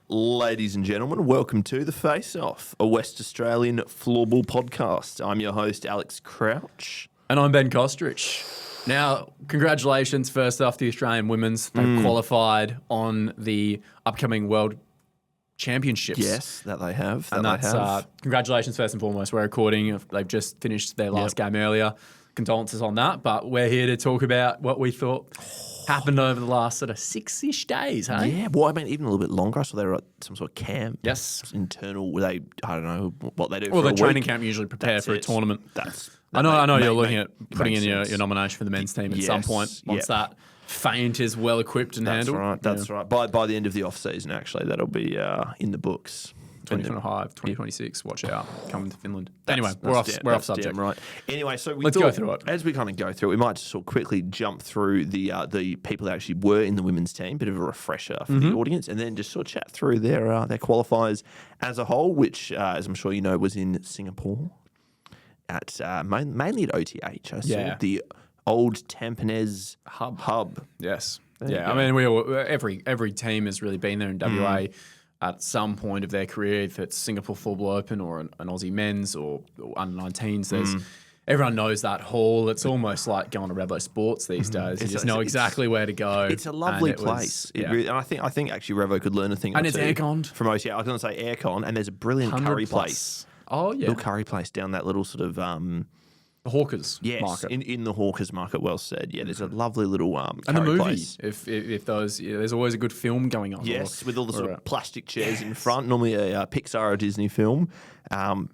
Ladies and gentlemen, welcome to The Face Off, a West Australian floorball podcast. I'm your host, Alex Crouch. And I'm Ben Kostrich. Now, congratulations first off to the Australian women's. They've qualified on the upcoming World Championships. Yes, that they have. And that's congratulations first and foremost. We're recording. They've just finished their last game earlier. Condolences on that. But we're here to talk about what we thought happened over the last sort of 6-ish days, hey? Yeah, well, I mean, even a little bit longer. I saw they were at some sort of camp. Yes. Internal, where they, I don't know what they do Well, for the a training week. camp usually prepare for a tournament. I That know you're looking at putting in makes your nomination for the men's team at some point once that feint is well equipped and handled. That's right. By the end of the off season, actually, that'll be in the books. 2025, 2026, watch out, coming to Finland. Anyway, we're off subject. Damn right. Anyway, so Let's go through it. As we kind of go through it, we might just sort of quickly jump through the people that actually were in the women's team, bit of a refresher for the audience, and then just sort of chat through their qualifiers as a whole, which, as I'm sure you know, was in Singapore at mainly at OTH. I saw the old Tampines hub. Yes. I mean, every team has really been there in WA. At some point of their career, if it's Singapore Floorball Open or an Aussie men's or under 19s, everyone knows that hall. It's almost like going to Revo Sports these days. You just know exactly where to go. It's a lovely place. And I think actually Revo could learn a thing or two. And it's airconned. From OTA. I was going to say aircon, and there's a brilliant curry place. Oh, yeah. Little curry place down that little sort of... the Hawkers market. In the Hawkers market, well said. Yeah, there's a lovely little curry and the movie, place. If those, there's always a good film going on. Yes, with all the sort of plastic chairs in front. Normally a Pixar or Disney film.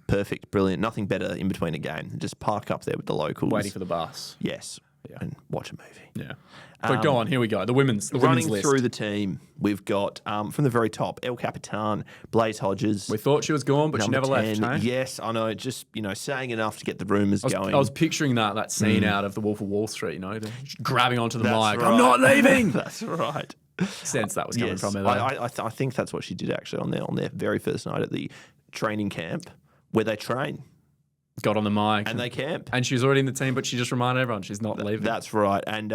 Perfect, brilliant. Nothing better in between a game. Just park up there with the locals. Waiting for the bus. Yes, and watch a movie. Yeah. But go on, here we go. The women's running list. Through the team, we've got from the very top, El Capitan, Blaze Hodges. We thought she was gone, but she never 10. left. Hey? Yes, I know. Just saying enough to get the rumours going. I was picturing that scene out of The Wolf of Wall Street. Grabbing onto the mic. Right. I'm not leaving. That's right. Sense that was coming from her. I think that's what she did actually on their very first night at the training camp where they train. Got on the mic. And they camp. And she was already in the team, but she just reminded everyone she's not leaving. That's right. And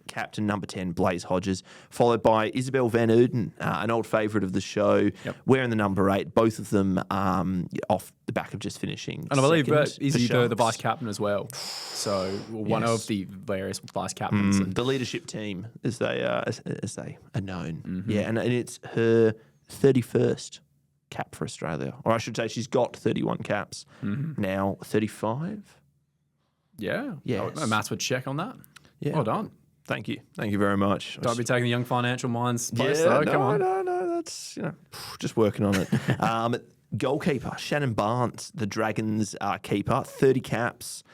captain number 10, Blaze Hodges, followed by Isabel Van Uden, an old favourite of the show, wearing the number 8, both of them off the back of just finishing. And I believe Izzy, the vice captain as well. So one of the various vice captains. The leadership team, as they are known. Yeah, and it's her 31st cap for Australia. Or I should say she's got 31 caps. Now 35. Yeah. Yes. Maths would check on that. Yeah. Well done. Thank you very much. Don't be taking the young financial minds place though. Come on. No, that's just working on it. Goalkeeper Shannon Barnes, the Dragons keeper, 30 caps.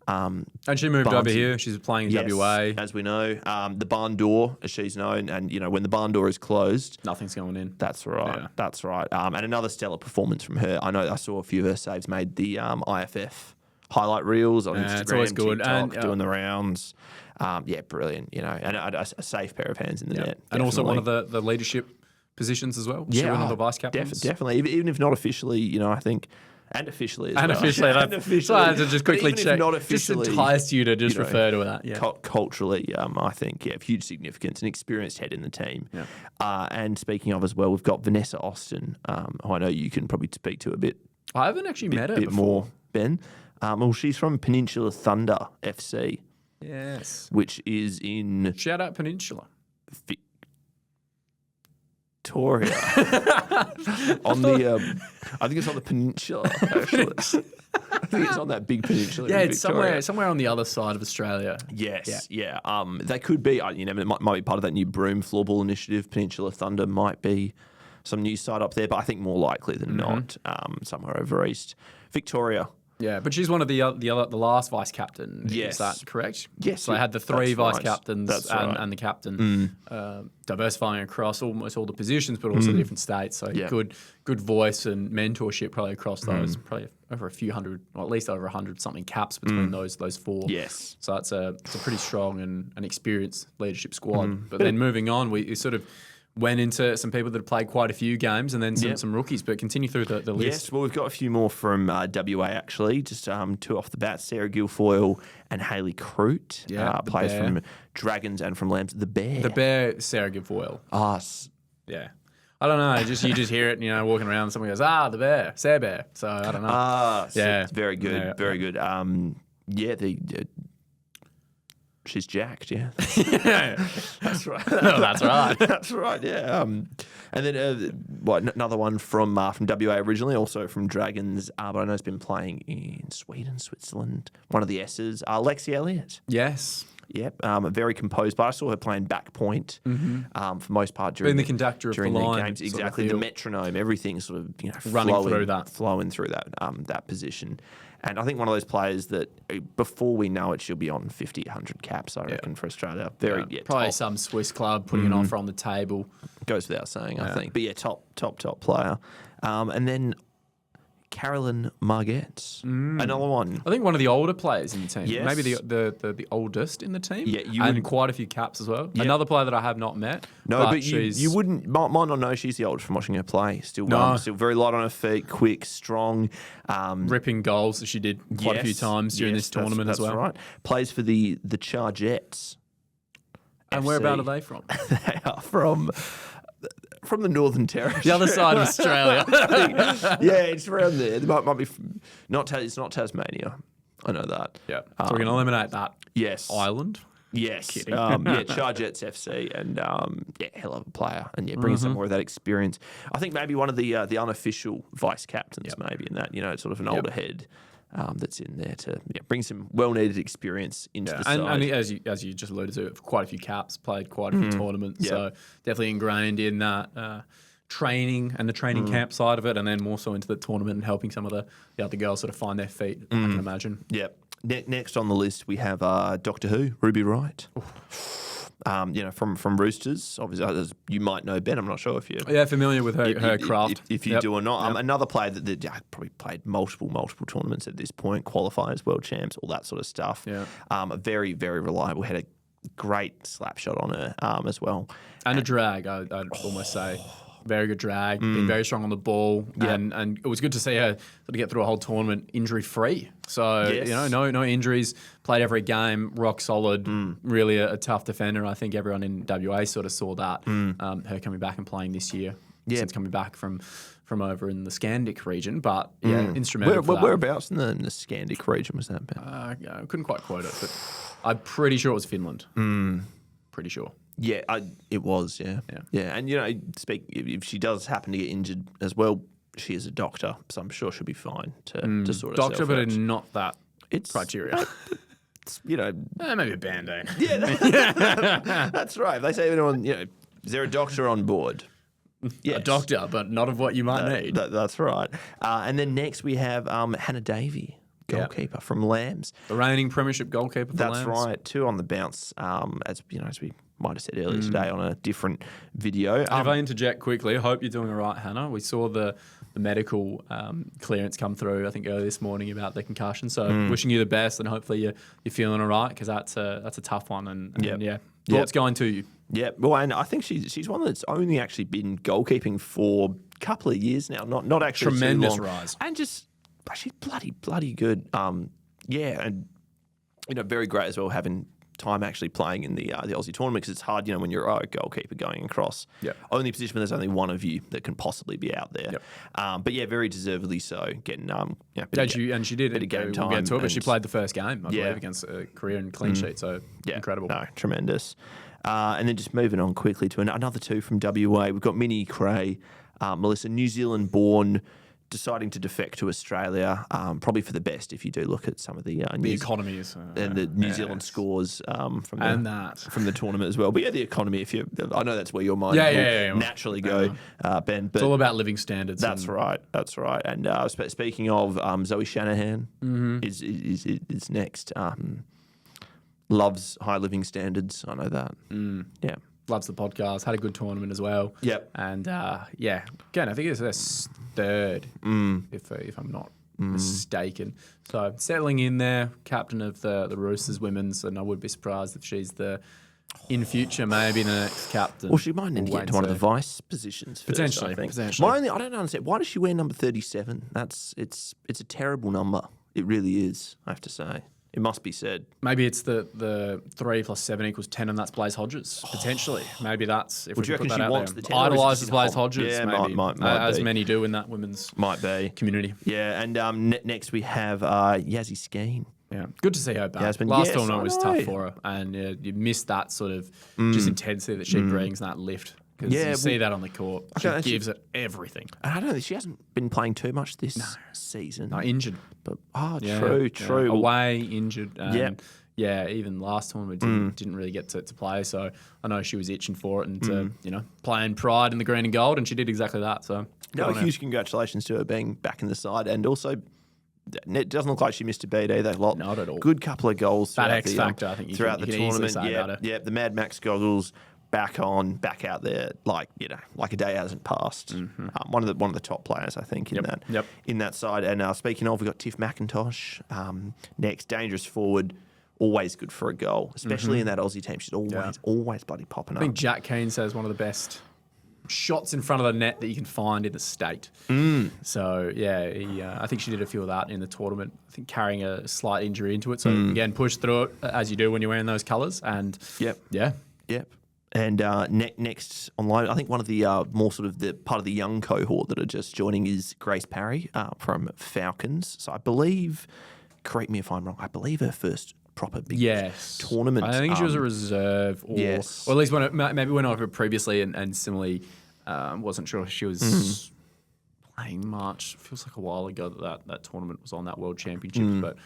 And she moved over here. She's playing in WA. As we know. The barn door, as she's known. And, when the barn door is closed... Nothing's going in. That's right. Yeah. That's right. And another stellar performance from her. I know I saw a few of her saves made the IFF highlight reels on Instagram, it's always good. TikTok, doing the rounds. Brilliant, and a safe pair of hands in the net. And definitely. Also one of the leadership positions as well. She one of the vice captains. Definitely. Even if not officially, I think... And officially as well. Officially. So I had to just quickly check. Not officially, just enticed you to just refer to that. Yeah. Culturally, I think, huge significance, an experienced head in the team. Yeah. And speaking of as well, we've got Vanessa Austin, who I know you can probably speak to a bit. I haven't actually met her before. More, Ben. She's from Peninsula Thunder FC. Yes. Which is in... Shout out Peninsula. Victoria. I think it's on the peninsula, actually. I think it's on that big peninsula. Yeah, it's somewhere on the other side of Australia. Yes, yeah. They could be. It might be part of that new Broome Floorball initiative. Peninsula Thunder might be some new site up there, but I think more likely than not, somewhere over east. Victoria. Yeah, but she's one of the last vice captain. Yes. Is that correct? Yes. So I had the 3 vice captains and the captain diversifying across almost all the positions, but also the different states. So good voice and mentorship probably across those. Probably over a few hundred, or at least over 100 something caps between those 4. Yes. So it's a pretty strong and experienced leadership squad. But then moving on, we sort of went into some people that have played quite a few games and then some rookies, but continue through the list. Yes, well, we've got a few more from WA, actually. Just 2 off the bat, Sarah Guilfoyle and Hayley Crute. Players from Dragons and from Lambs. The Bear, Sarah Guilfoyle. Us. Yeah. I don't know. You just hear it, walking around. And someone goes, the bear, Say Bear. So I don't know. Yeah, very good, very good. She's jacked. Yeah, that's right. That's right. That's right. Yeah. And then another one from WA originally, also from Dragons, but I know it's been playing in Sweden, Switzerland. One of the S's, Lexi Elliott. Yes. Yep, a very composed, but I saw her playing back point for most part during being the conductor of the line, games. Exactly, the metronome, everything sort of running flowing through that position. And I think one of those players that before we know it, she'll be on 50, 100 caps, I reckon, for Australia. Probably top. Some Swiss club putting an offer on the table. Goes without saying, I think. But top player. And then Carolyn Margette, another one. I think one of the older players in the team. Yes. Maybe the oldest in the team. Yeah, and quite a few caps as well. Yep. Another player that I have not met. No, but you wouldn't might not know she's the oldest from watching her play. Still very light on her feet, quick, strong. Ripping goals, as she did quite a few times during this tournament as well. That's right. Plays for the Chargettes. And FC. whereabouts are they from? They are from the Northern Territory. The other side of Australia. Yeah, it's around there. It might be it's not Tasmania. I know that. Yeah. So we're going to eliminate that. Yes. Island. Yes. Chargettes FC, and hell of a player, and bring some more of that experience. I think maybe one of the unofficial vice captains, maybe in that sort of an older head. That's in there to bring some well-needed experience into the side. And as you just alluded to, quite a few caps, played quite a few tournaments, so definitely ingrained in that training and the training camp side of it, and then more so into the tournament and helping some of the other girls sort of find their feet, I can imagine. Yep. Next on the list, we have Doctor Who, Ruby Wright. From Roosters, obviously, as you might know Ben. I'm not sure if you're familiar with her craft. If you do or not. Another player that probably played multiple tournaments at this point, qualifiers, world champs, all that sort of stuff. Yeah. Very, very reliable. Had a great slap shot on her as well. And a drag, I'd almost say. Very good drag, been very strong on the ball, and it was good to see her sort of get through a whole tournament injury free. So no injuries, played every game, rock solid, really a tough defender. I think everyone in WA sort of saw that. Her coming back and playing this year, since coming back from over in the Scandic region, but instrumental. Whereabouts in the Scandic region was that? I couldn't quite quote it, but I'm pretty sure it was Finland. Pretty sure. Yeah, it was. Yeah. And if she does happen to get injured as well, she is a doctor, so I'm sure she'll be fine to sort of doctor, but not that criteria. Maybe a band-aid. Yeah, that's right. If they say anyone, is there a doctor on board? Yes. A doctor, but not of what you might need. That's right. And then next we have Hannah Davey, goalkeeper from Lambs, the reigning premiership goalkeeper. For Lambs. Right. 2 on the bounce. As we might have said earlier today on a different video. If I interject quickly, I hope you're doing all right, Hannah. We saw the medical clearance come through, I think, earlier this morning about the concussion. So wishing you the best, and hopefully you're feeling all right, because that's a tough one. And thoughts going to you. Yeah, well, and I think she's one that's only actually been goalkeeping for a couple of years now. Not actually tremendous too long. rise, and just she's bloody good. And very great as well having time actually playing in the Aussie tournament, because it's hard, when you're a goalkeeper going across. Only position where there's only one of you that can possibly be out there. But very deservedly so, getting she did bit of game time. We'll get to it, but she played the first game, I believe, against Korea in clean sheet. So incredible. No, tremendous. And then just moving on quickly to another 2 from WA. We've got Minnie Cray, Melissa, New Zealand born, deciding to defect to Australia, probably for the best if you do look at some of the economies and the New Zealand scores from the tournament as well. But the economy, I know that's where your mind will naturally go, Ben. But it's all about living standards. That's right. And speaking of, Zoe Shanahan is next. Loves high living standards. I know that. Yeah. Loves the podcast. Had a good tournament as well. Yep. And again, I think it's their third, if I'm not mistaken. So settling in there, captain of the Roosters women's, and I would be surprised if she's in future maybe the next captain. Well, she might need to get into one of the vice positions first, potentially. I think. Potentially. I don't understand. Why does she wear number 37? It's a terrible number. It really is, I have to say. It must be said. Maybe it's the 3 + 7 = 10, and that's Blaze Hodges, potentially. Maybe that's, if Would we you can put reckon that she out wants there. the 10, or is it Idolises just in Blaze whole- Hodges, Yeah, maybe. might As be. many do in that women's Might be. community. Yeah, and next we have Yazzie Skeen. Yeah, good to see her back. Yasmin, Last yes, tournament I was know. tough for her, and you missed that sort of just intensity that she brings, and that lift. Because you see that on the court. She gives it everything. And I don't think she hasn't been playing too much this season. No, injured. But Yeah, true. Yeah. Away, injured. And even last tournament didn't really get to play. So I know she was itching for it and to, playing pride in the green and gold, and she did exactly that. So huge congratulations to her being back in the side, and also it doesn't look like she missed a beat either. Not at all. Good couple of goals. That throughout X the, factor, I think you throughout can the easily tournament. say about her. The Mad Max goggles back out there, like a day hasn't passed. One of the top players, I think, in that side. And speaking of, we've got Tiff McIntosh next, dangerous forward. Always good for a goal, especially in that Aussie team. She's always bloody popping up. I think Jack Keane says one of the best shots in front of the net that you can find in the state. So, I think she did a few of that in the tournament. I think carrying a slight injury into it. So, again, push through it as you do when you're wearing those colours. And, Yep. And next online, I think one of the more sort of the part of the young cohort that are just joining is Grace Parry from Falcons. So I believe, correct me if I'm wrong, I believe her first proper big tournament. I think she was a reserve, or at least maybe went over previously, and similarly, wasn't sure if she was playing much. Feels like a while ago that tournament was on that World Championships, but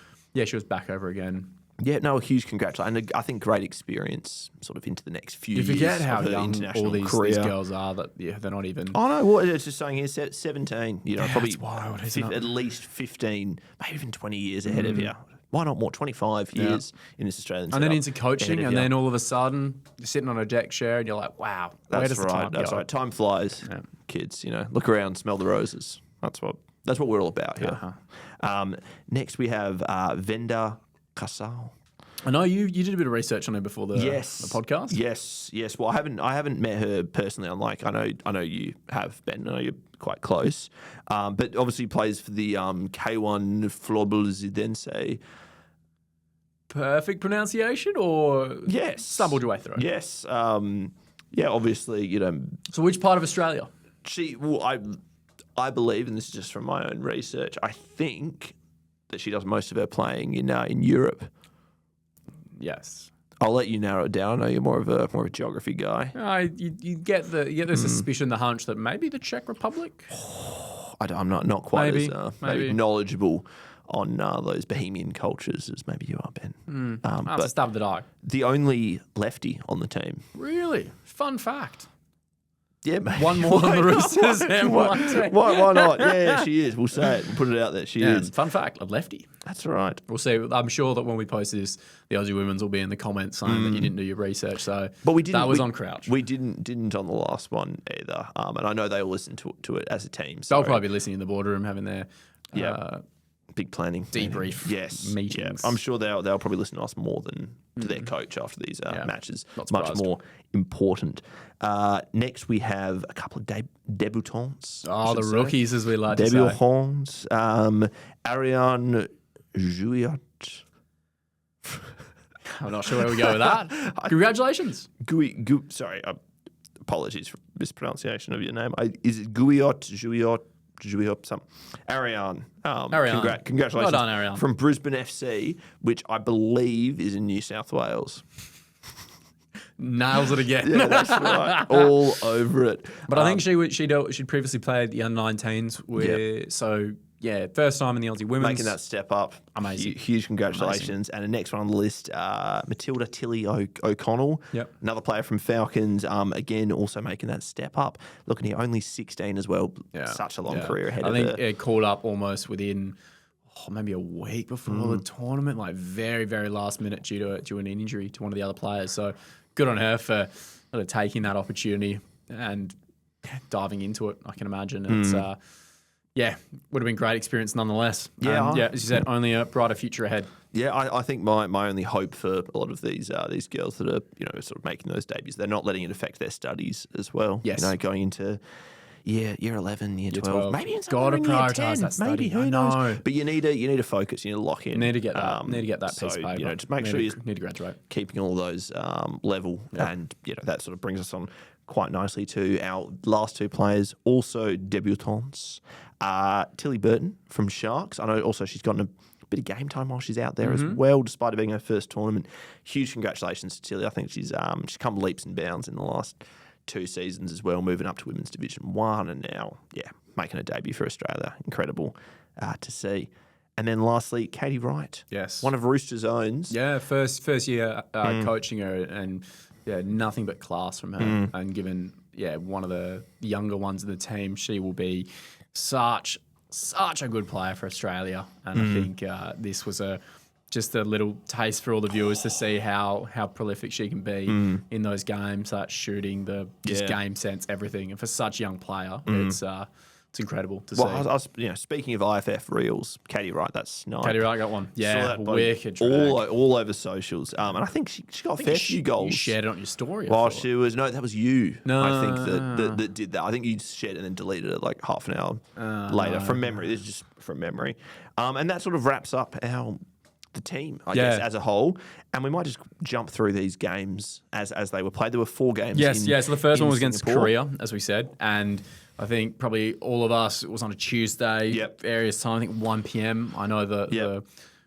she was back over again. Yeah, no, a huge congratulations. And I think great experience sort of into the next few years. You forget how of her young international all these career. girls are, that they're not even... Oh, no, what it's just saying here, 17, probably that's wild, isn't it? at least 15, maybe even 20 years ahead of you. Why not more? 25 years in this Australian And then setup into coaching, and then all of a sudden, you're sitting on a deck chair and you're like, wow, where does the time go? That's right. Time flies, kids. Look around, smell the roses. That's what we're all about here. Next, we have Venda Casal. I know you did a bit of research on her before the podcast. Yes. Well, I haven't met her personally. Unlike I know you have, Ben. I know you're quite close. But obviously plays for the K1 Floorball Zidense. Perfect pronunciation, or stumbled your way through? Yes. Obviously, So which part of Australia? I believe, and this is just from my own research, I think that she does most of her playing in Europe. Yes. I'll let you narrow it down. I know you're more of a geography guy. You get the suspicion, the hunch that maybe the Czech Republic. I'm not quite maybe, as knowledgeable on those Bohemian cultures as maybe you are, Ben. That's a stab of the dog. The only lefty on the team. Really? Fun fact. Yeah, mate. One more than the Roosters. Why not? Yeah, she is. We'll say it. We'll put it out there. She is. Fun fact, a lefty. That's right. We'll see. I'm sure that when we post this, the Aussie women's will be in the comments saying that you didn't do your research. So that was on Crouch. We didn't on the last one either. And I know they all listen to it as a team. So they'll probably be listening in the boardroom, having their big planning debrief meetings. Yeah. I'm sure they'll probably listen to us more than to their coach after these matches. Not much surprised. more important. Next, we have a couple of debutants. The rookies, as we like to say. Debutants. Ariane Jouiot. I'm not sure where we go with that. Congratulations. Sorry, apologies for mispronunciation of your name. Is it Jouiot, something. Ariane. Congratulations. Well done, Ariane. From Brisbane FC, which I believe is in New South Wales. Nails it again. Yeah, that's right. All over it. But I think she'd previously played the under-19s. So, first time in the Aussie women's. Making that step up. Amazing. Huge congratulations. Amazing. And the next one on the list, Matilda Tilly O'Connell. Yep. Another player from Falcons. Again, also making that step up. Looking here, only 16 as well. Yeah. Such a long career ahead of her. I think it called up almost within maybe a week before the tournament, like very, very last minute due to an injury to one of the other players. So good on her for sort of taking that opportunity and diving into it, I can imagine. It's would have been great experience nonetheless. As you said, only a brighter future ahead. Yeah, I think my only hope for a lot of these girls that are sort of making those debuts, they're not letting it affect their studies as well. Yes, going into year 11, year 12, 12. maybe even Gotta somewhere in year prioritise 10, that study. maybe, who I knows? know. But you need to focus, you need to lock in. You need to get that piece of paper. You know, just make sure you need to graduate. keeping all those level, and you know that sort of brings us on quite nicely to our last two players, also debutantes. Tilly Burton from Sharks. I know also she's gotten a bit of game time while she's out there as well, despite it being her first tournament. Huge congratulations to Tilly. I think she's come leaps and bounds in the last 2 seasons as well, moving up to Women's Division 1 and now, making a debut for Australia. Incredible to see. And then lastly, Katie Wright. Yes. One of Rooster's owns. Yeah, first year coaching her, and nothing but class from her. And given one of the younger ones in the team, she will be such a good player for Australia. And I think this was just a little taste for all the viewers to see how prolific she can be in those games, that shooting, the just game sense, everything. And for such a young player, it's incredible to see. I was, speaking of IFF reels, Katie Wright, that's nice. Katie Wright got one. Yeah, wicked drag. All over socials. And I think she got a fair few goals. You shared it on your story. While she was, that was you. No. I think that did that. I think you shared it and then deleted it like half an hour later from memory. This is just from memory. And that sort of wraps up the team, I guess, as a whole. And we might just jump through these games as they were played. There were 4 games. Yes. So the first one was against Singapore. Korea, as we said. And I think probably all of us, it was on a Tuesday, various time, I think 1 p.m. I know the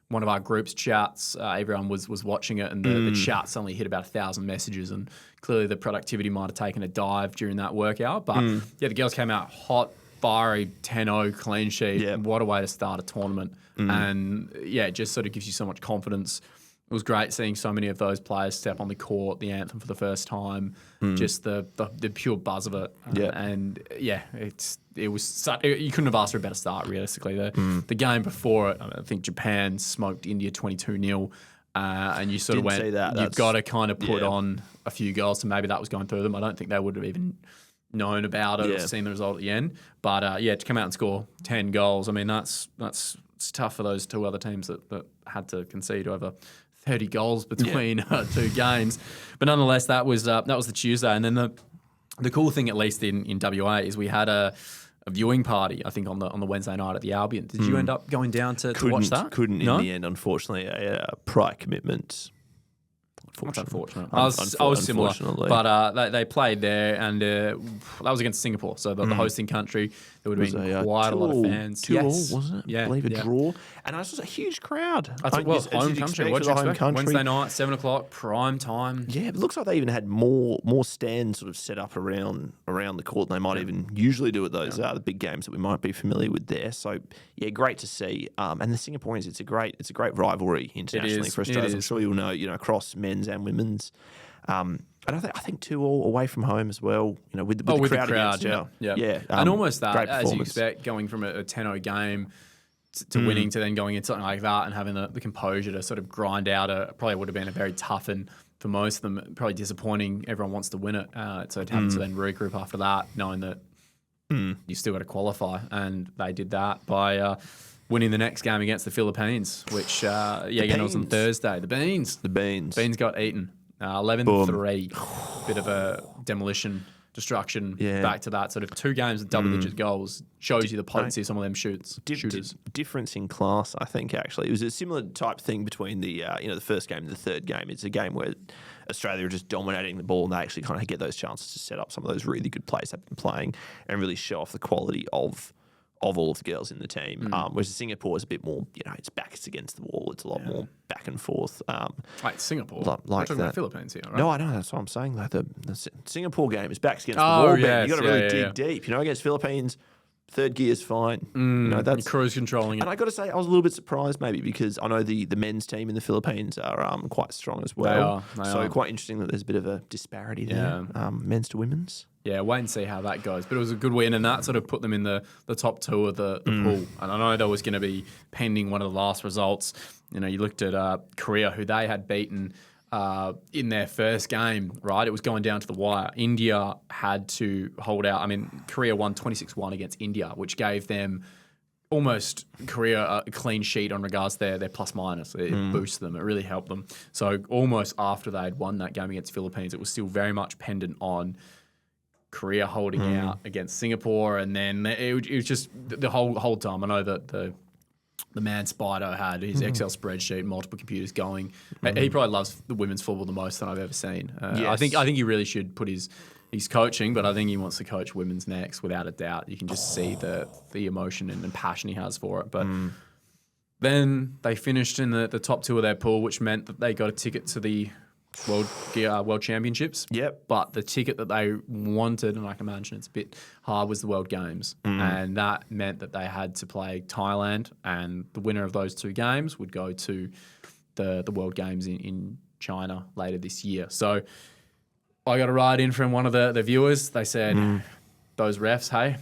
one of our group's chats, everyone was watching it, and the chat suddenly hit about 1,000 messages, and clearly the productivity might have taken a dive during that workout. But the girls came out hot, fiery, 10-0, clean sheet. Yep. What a way to start a tournament. And it just sort of gives you so much confidence. It was great seeing so many of those players step on the court, the anthem for the first time, just the pure buzz of it. It was such, you couldn't have asked for a better start, realistically. The game before it, I think Japan smoked India 22-0. And you sort of went, you've got to kind of put on a few goals, so maybe that was going through them. I don't think they would have even known about it or seen the result at the end. But to come out and score 10 goals, I mean, that's it's tough for those 2 other teams that had to concede over 30 goals between 2 games. But nonetheless, that was the Tuesday. And then the cool thing, at least in WA, is we had a viewing party, I think, on the Wednesday night at the Albion. Did you end up going down to watch that? Couldn't in the end, unfortunately. A prior commitment. That's unfortunate. I was similar, but they played there, and that was against Singapore, so the hosting country. There would have been quite a lot of fans. 2-2, wasn't it? Yeah, I believe a draw, and it was a huge crowd. Home country. What you expect? Wednesday night, 7:00, prime time. Yeah, it looks like they even had more stands sort of set up around the court than they might even usually do at those the big games that we might be familiar with there. So great to see. And the Singaporeans, it's a great rivalry internationally for Australia. I'm sure you'll know, across men's and women's. And I think 2-2 away from home as well. With the crowd. And almost that, as you expect, going from a 10-0 game to winning to then going into something like that and having the composure to sort of grind out probably would have been a very tough, and for most of them probably disappointing. Everyone wants to win it, so having to then regroup after that, knowing that you still got to qualify, and they did that by winning the next game against the Philippines, which again, it was on Thursday. The Beans got eaten. 11-3. Bit of a demolition, destruction, back to that sort of 2 games with double-digit goals. Shows you the potency of some of them shooters. Difference in class, I think, actually. It was a similar type thing between the first game and the third game. It's a game where Australia are just dominating the ball, and they actually kind of get those chances to set up some of those really good plays they've been playing and really show off the quality of all of the girls in the team. Whereas Singapore is a bit more, its backs against the wall. It's a lot more back and forth. Wait, Singapore? Like we're talking about Philippines here, right? No, I know. That's what I'm saying. Like the Singapore game is backs against the wall. Yes, You've got to really dig deep. Against Philippines, third gear's fine. That's cruise controlling it. And I got to say, I was a little bit surprised maybe because I know the men's team in the Philippines are quite strong as well. They are. Quite interesting that there's a bit of a disparity there, men's to women's. Yeah, wait and see how that goes. But it was a good win, and that sort of put them in the top 2 of the pool. And I know that was going to be pending one of the last results. You looked at Korea, who they had beaten in their first game, right? It was going down to the wire. India had to hold out. I mean, Korea won 26-1 against India, which gave them almost Korea a clean sheet on regards to their plus-minus. It boosted them. It really helped them. So almost after they had won that game against Philippines, it was still very much pendant on Korea holding out against Singapore, and then it was just the whole time. I know that the man Spido had his Excel spreadsheet, multiple computers going. He probably loves the women's football the most that I've ever seen. I think he really should put his coaching, but I think he wants to coach women's next without a doubt. You can just see the emotion and passion he has for it. But then they finished in the top 2 of their pool, which meant that they got a ticket to the World Championships. Yep. But the ticket that they wanted, and I can imagine it's a bit hard, was the World Games. And that meant that they had to play Thailand, and the winner of those 2 games would go to the World Games in China later this year. So I got a write in from one of the viewers. They said, those refs, hey,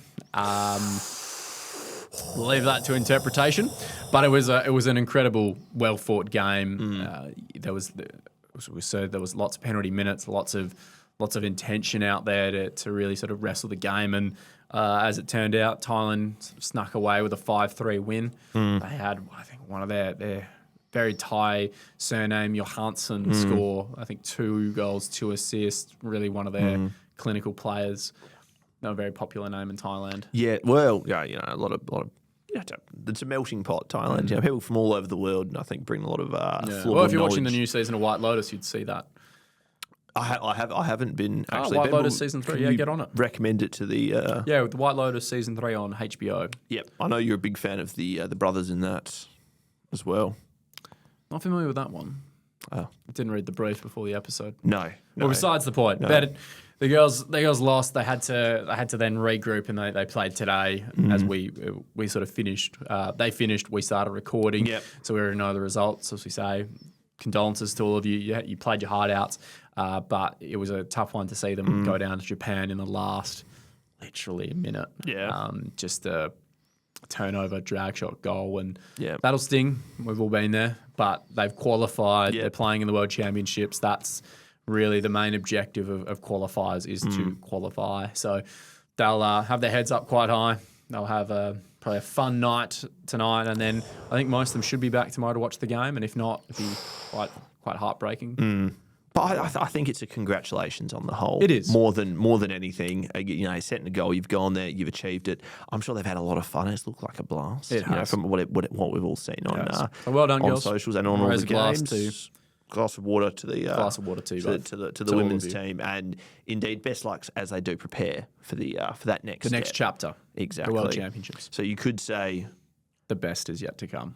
we'll leave that to interpretation. But it was an incredible, well-fought game. There was lots of penalty minutes, lots of intention out there to really sort of wrestle the game. And as it turned out, Thailand sort of snuck away with a 5-3 win. They had, I think, one of their very Thai surname, Johansson, score, I think 2 goals, 2 assists, really one of their clinical players. A very popular name in Thailand. Yeah, well, yeah, a lot of it's a melting pot, Thailand. People from all over the world, and I think bring a lot of floorball Well, if you're knowledge. watching the new season of White Lotus, you'd see that. I haven't been actually. White Lotus season 3, can you get on it. Recommend it to the. With the White Lotus season 3 on HBO. Yep, I know you're a big fan of the brothers in that as well. Not familiar with that one. Oh. Didn't read the brief before the episode. No. Well, besides the point. No. But the girls lost. They had to then regroup, and they played today as we sort of finished. They finished. We started recording. Yep. So we already know the results. As we say, condolences to all of you. You played your heart out, but it was a tough one to see them go down to Japan in the last, literally a minute. Yeah. Just a turnover, drag shot goal, and Yeah. that'll sting. We've all been there, but they've qualified. Yeah. They're playing in the World Championships. That's really the main objective of qualifiers is to qualify. So they'll have their heads up quite high. They'll have probably a fun night tonight, and then I think most of them should be back tomorrow to watch the game. And if not, it'd be quite heartbreaking. But I think it's a congratulations on the whole. It is. more than anything. Setting a goal, you've gone there, you've achieved it. I'm sure they've had a lot of fun. It's looked like a blast. It has. From what we've all seen on So well done, on girls. socials and on all Raise the a glass games. Glass of water to the Glass of water to the all of women's you. team, and indeed best luck as they do prepare for that next chapter, exactly the World Championships. So you could say The best is yet to come.